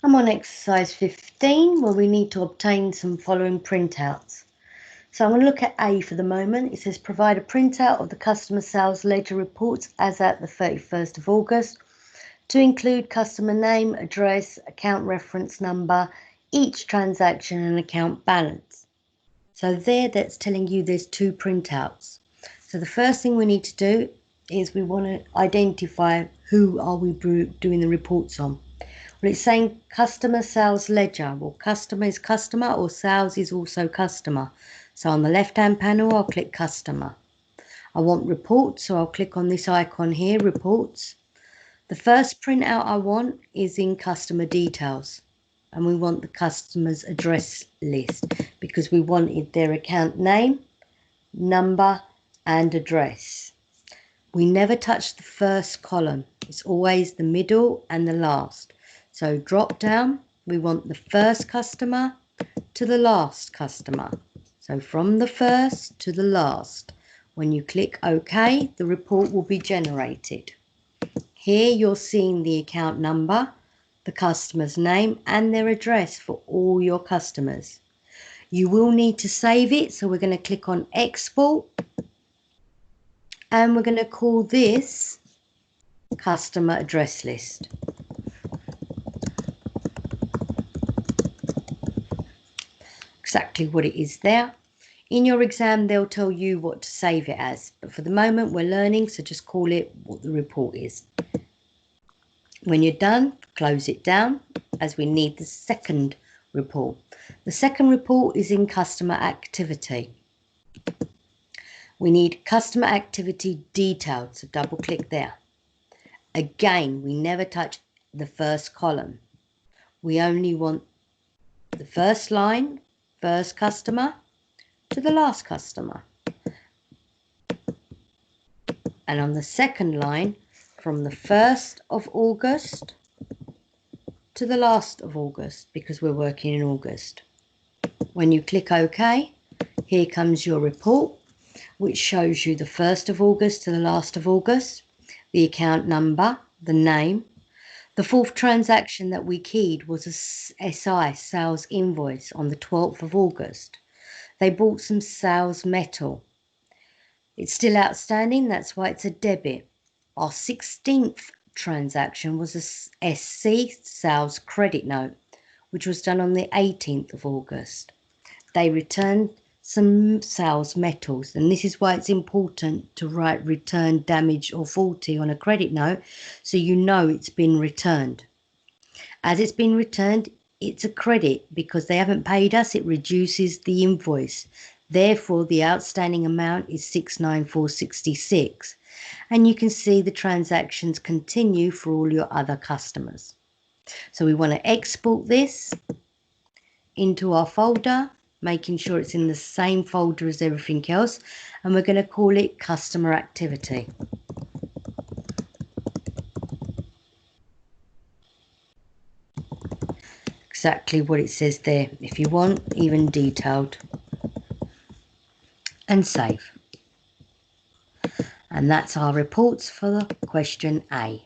I'm on exercise 15 where we need to obtain some following printouts. So I'm going to look at A for the moment. It says provide a printout of the customer sales ledger reports as at the 31st of August to include customer name, address, account reference number, each transaction and account balance. So that's telling you there's two printouts. So the first thing we need to do is we want to identify who are we doing the reports on. Well, it's saying customer sales ledger. Well, customer is customer or sales is also customer. So on the left-hand panel, I'll click customer. I want reports, so I'll click on this icon here, reports. The first printout I want is in customer details. And we want the customer's address list because we wanted their account name, number, and address. We never touch the first column. It's always the middle and the last. So drop down, we want the first customer to the last customer. So from the first to the last. When you click OK, the report will be generated. Here you're seeing the account number, the customer's name and their address for all your customers. You will need to save it, so we're going to click on Export. And we're going to call this Customer Address List. Exactly what it is there. In your exam, they'll tell you what to save it as. But for the moment, we're learning, so just call it what the report is. When you're done, close it down as we need the second report. The second report is in customer activity. We need customer activity detailed, so double click there. Again, we never touch the first column. We only want the first line, first customer, to the last customer. And on the second line, from the 1st of August to the last of August, because we're working in August. When you click OK, here comes your report, which shows you the 1st of August to the last of August, the account number, the name. The fourth transaction that we keyed was a SI, sales invoice, on the 12th of August. They bought some sales metal. It's still outstanding, that's why it's a debit. Our 16th transaction was a SC, sales credit note, which was done on the 18th of August. They returned some sales metals, and this is why it's important to write return damaged or faulty on a credit note so you know it's been returned. As it's been returned, it's a credit because they haven't paid us, it reduces the invoice. Therefore, the outstanding amount is 694.66, and you can see the transactions continue for all your other customers. So we want to export this into our folder, making sure it's in the same folder as everything else, and we're going to call it Customer Activity. Exactly what it says there, if you want, even detailed. And save. And that's our reports for the question A.